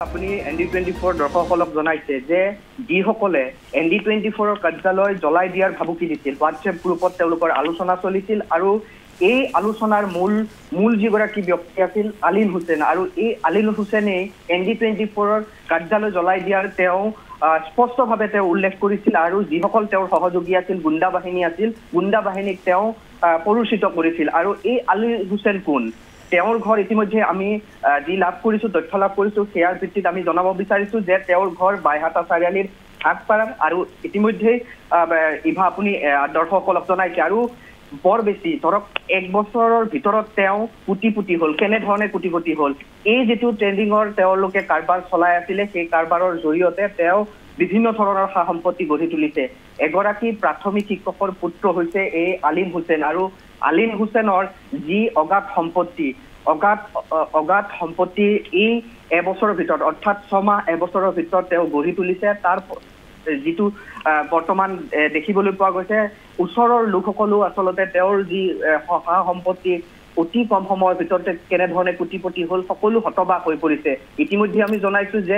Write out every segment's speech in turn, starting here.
আপুনি ND24 দৰ্শকসকলক জনাইছে যে যিসকলে ND24 কাৰ্যালয় জ্বলাই দিয়াৰ ভাবুকি দিছিল হোৱাটছএপ গ্ৰুপত তেওঁলোকৰ আলোচনা চলিছিল আৰু এই আলোচনাৰ মূল যিগৰাকী ব্যক্তি আছিল আলিন হুছেইন আৰু এই আলিন হুছেইনে ND24 কাৰ্যালয় জ্বলাই দিয়াৰ তেওঁ স্পষ্টভাৱে তেওঁ উল্লেখ কৰিছিল আৰু যিসকল তেওঁৰ সহযোগী আছিল গুণ্ডা বাহিনী আছিল গুণ্ডা বাহিনীক তেওঁ পৰুষিত কৰিছিল আৰু এই আলিন হুছেইন কোন তেওঁৰ ঘৰ ইতিমধ্যে আমি যি লাভ কৰিছো তথ্য লাভ কৰিছো সেয়াৰ ভিত্তিত আমি জনাব বিচাৰিছো যে তেওঁৰ ঘৰ বাইহাটা চাৰিআলিৰ হাটপাৰাত আৰু ইতিমধ্যে ইভা আপুনি দৰ্শকসকলক জনাইছে আৰু বৰ বেছি ধৰক 1 বছৰৰ ভিতৰত তেওঁ কোটিপতি হল কেনেধৰণে কোটিপতি হল এই যেটো ট্ৰেন্ডিঙৰ তেওঁলোকে কাৰবাৰ চলাই আছিল সেই কাৰবাৰৰ জৰিয়তে তেওঁ বিভিন্ন ধৰণৰ সা সম্পত্তি গঢ়ি তুলিছে এগৰাকী প্ৰাথমিক শিক্ষকৰ পুত্ৰ হৈছে এই আলিন হুছেইন আৰু আলিন হুছেইনৰ যি অগাধ সম্পত্তি এই এবছৰৰ ভিতৰত অৰ্থাৎ 6 মাহ এবছৰৰ ভিতৰত তেওঁ গঢ়ি তুলিছে তাৰ যিটো বৰ্তমান দেখিবলৈ পোৱা গৈছে ওচৰৰ লোকসকলো আসলতে তেওঁৰ যি সহা সম্পত্তি অতি কম সময়ৰ ভিতৰতে কেনেধৰণে কোটিপতি হল সকলো হতবাক হৈ পৰিছে ইতিমধ্যে আমি জনাইছো যে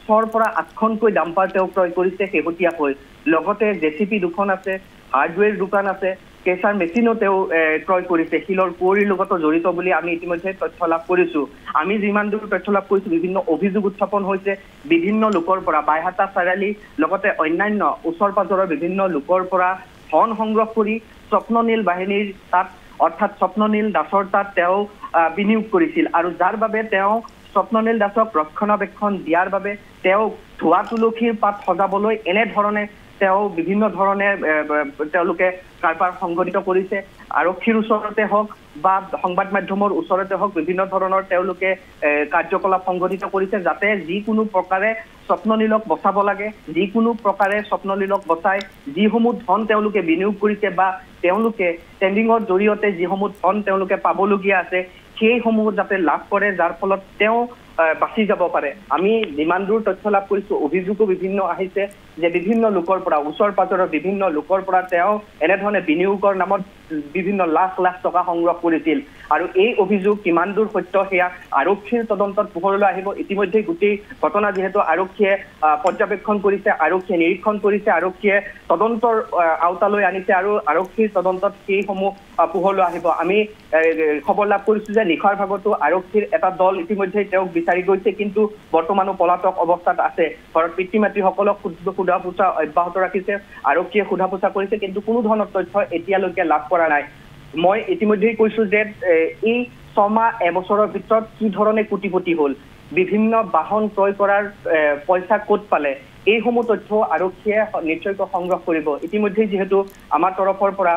6ৰ পৰা 8খনকৈ ডাম্পাৰ তেওঁ ক্ৰয় কৰিছে শেহতীয়াকৈ লগতে জেচিপি দুখন আছে হাৰ্ডৱেৰ দোকান আছে কেচাৰ মেচিনো তেওঁ ক্ৰয় কৰিছে শিলৰ কুঁৱৰীৰ লগত জড়িত বুলি আমি ইতিমধ্যে তথ্য লাভ কৰিছো আমি যিমান দূৰ তথ্য লাভ কৰিছো বিভিন্ন অভিযোগ উত্থাপন হৈছে বিভিন্ন লোকৰ পৰা বাইহাটা চাৰিআলি লগতে অন্যান্য ওচৰ পাজৰৰ বিভিন্ন লোকৰ পৰা ধন সংগ্ৰহ কৰি স্বপ্ননীল বাহিনীৰ তাত অৰ্থাৎ স্বপ্ননীল দাসৰ তাত তেওঁ বিনিয়োগ কৰিছিল আৰু যাৰ বাবে তেওঁ স্বপ্ননীল দাসক ৰক্ষণাবেক্ষণ দিয়াৰ বাবে তেওঁ ধোৱা তুলসীৰ পাত সজাবলৈ এনে ধৰণে তেওঁ বিভিন্ন ধৰণে তেওঁলোকে কাৰবাৰ সংগঠিত কৰিছে আৰক্ষীৰ ওচৰতে হওক বা সংবাদ মাধ্যমৰ ওচৰতে হওক বিভিন্ন ধৰণৰ তেওঁলোকে কাৰ্যকলাপ সংগঠিত কৰিছে যাতে যিকোনো প্ৰকাৰে স্বপ্ননীলক বচাব লাগে যিকোনো প্ৰকাৰে স্বপ্ননীলক বচাই যিসমূহ ধন তেওঁলোকে বিনিয়োগ কৰিছে বা তেওঁলোকে ট্ৰেন্ডিঙৰ জৰিয়তে যিসমূহ ধন তেওঁলোকে পাবলগীয়া আছে সেইসমূহ যাতে লাভ কৰে যাৰ ফলত তেওঁ বাছি যাব পাৰে আমি যিমান দূৰ তথ্য লাভ কৰিছো অভিযোগো বিভিন্ন আহিছে যে বিভিন্ন লোকৰ পৰা ওচৰ পাজৰৰ বিভিন্ন লোকৰ পৰা তেওঁ এনেধৰণে বিনিয়োগৰ নামত বিভিন্ন লাখ লাখ টকা সংগ্ৰহ কৰিছিল আৰু এই অভিযোগ কিমান দূৰ সত্য সেয়া আৰক্ষীৰ তদন্তত পোহৰলৈ আহিব ইতিমধ্যে গোটেই ঘটনা যেহেতু আৰক্ষীয়ে পৰ্যবেক্ষণ কৰিছে আৰক্ষীয়ে নিৰীক্ষণ কৰিছে আৰক্ষীয়ে তদন্তৰ আওতালৈ আনিছে আৰু আৰক্ষীৰ তদন্তত সেইসমূহ পোহৰলৈ আহিব আমি খবৰ লাভ কৰিছো যে নিশাৰ ভাগতো আৰক্ষীৰ এটা দল ইতিমধ্যে তেওঁক বিচাৰি গৈছে কিন্তু বৰ্তমানো পলাতক অৱস্থাত আছে ঘৰত পিতৃ মাতৃসকলক সোধা পোছা অব্যাহত ৰাখিছে আৰক্ষীয়ে সোধা পোছা কৰিছে কিন্তু কোনো ধৰণৰ তথ্য এতিয়ালৈকে লাভ কৰা নাই মই ইতিমধ্যেই কৈছো যে এই 6 মাহ এবছৰৰ ভিতৰত কি ধৰণে কোটিপতি হল বিভিন্ন বাহন ক্ৰয় কৰাৰ পইচা ক'ত পালে এইসমূহ তথ্য আৰক্ষীয়ে নিশ্চয়কৈ সংগ্ৰহ কৰিব ইতিমধ্যে যেহেতু আমাৰ তৰফৰ পৰা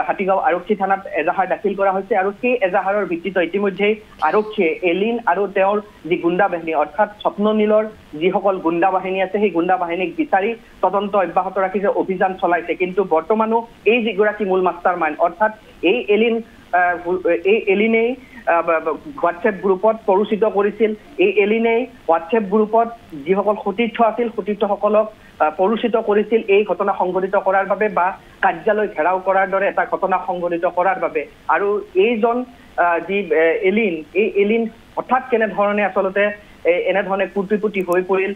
হাতীগাঁও আৰক্ষী থানাত এজাহাৰ দাখিল কৰা হৈছে আৰু সেই এজাহাৰৰ ভিত্তিত ইতিমধ্যে আৰক্ষীয়ে এলিন আৰু তেওঁৰ যি গুণ্ডা বাহিনী অৰ্থাৎ স্বপ্ননীলৰ যিসকল গুণ্ডা বাহিনী আছে সেই গুণ্ডা বাহিনীক বিচাৰি তদন্ত অব্যাহত ৰাখিছে অভিযান চলাইছে কিন্তু বৰ্তমানো এই যিগৰাকী মূল মাষ্টাৰ মাইণ্ড অৰ্থাৎ এই এলিনেই হোৱাটছএপ গ্ৰুপত পৰুষিত কৰিছিল এই এলিনেই হোৱাটছএপ গ্ৰুপত যিসকল সতীৰ্থ আছিল সতীৰ্থসকলক পৰুষিত কৰিছিল এই ঘটনা সংঘটিত কৰাৰ বাবে বা কাৰ্যালয় ঘেৰাও কৰাৰ দৰে এটা ঘটনা সংঘটিত কৰাৰ বাবে আৰু এইজন যি এলিন হঠাৎ কেনেধৰণে আচলতে এনেধৰণে কোটিপতি হৈ পৰিল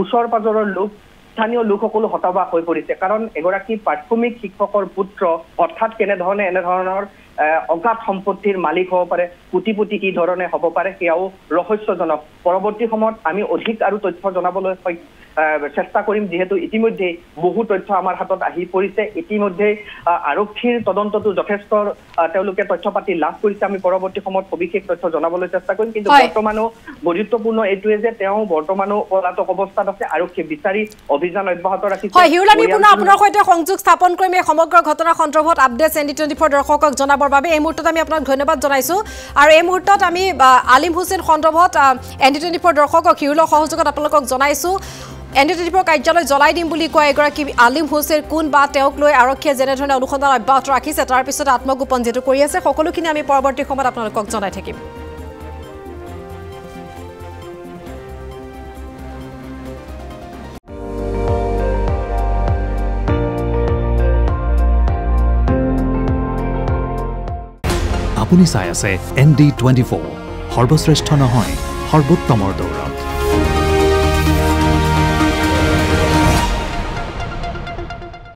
ওচৰ পাজৰৰ লোক স্থানীয় লোকসকলো হতবাক হৈ পৰিছে কাৰণ এগৰাকী প্ৰাথমিক শিক্ষকৰ পুত্ৰ হঠাৎ কেনেধৰণে এনেধৰণৰ অগাধ সম্পত্তিৰ মালিক হ'ব পাৰে কোটিপতি কি ধৰণে হ'ব পাৰে সেয়াও ৰহস্যজনক পৰৱৰ্তী সময়ত আমি অধিক আৰু তথ্য জনাবলৈ চেষ্টা কৰিম যেহেতু ইতিমধ্যে বহু তথ্য আমাৰ হাতত আহি পৰিছে ইতিমধ্যে আৰক্ষীৰ তদন্তটো যথেষ্ট তেওঁলোকে তথ্য পাতি লাভ কৰিছে আমি পৰৱৰ্তী সময়ত সবিশেষ তথ্য জনাবলৈ চেষ্টা কৰিম কিন্তু বৰ্তমানো গুৰুত্বপূৰ্ণ এইটোৱে যে তেওঁ বৰ্তমানো পলাতক অৱস্থাত আছে আৰক্ষী বিচাৰি অভিযান অব্যাহত ৰাখিছে হয় হিউল আমি পুনৰ আপোনাৰ সৈতে সংযোগ স্থাপন কৰিম এই সমগ্ৰ ঘটনা সন্দৰ্ভত আপডেটছ ND24 দৰ্শকক জনাবৰ বাবে এই মুহূৰ্তত আমি আপোনাক ধন্যবাদ জনাইছো আৰু এই মুহূৰ্তত আমি আলিম হুছেইন সন্দৰ্ভত ND24 দৰ্শকক হিউলৰ সহযোগত আপোনালোকক জনাইছো ND24 কাৰ্যালয় জ্বলাই দিম বুলি কোৱা এগৰাকী আলিম হুছেইন কোন বা তেওঁক লৈ আৰক্ষীয়ে যেনেধৰণে অনুসন্ধান অব্যাহত ৰাখিছে তাৰ পিছত আত্মগোপন যেটো কৰি আছে সকলোখিনি আমি পৰৱৰ্তী সময়ত আপোনালোকক জনাই থাকিম আপুনি চাই আছে ND24 সৰ্বশ্ৰেষ্ঠ নহয় সৰ্বোত্তমৰ দৌৰ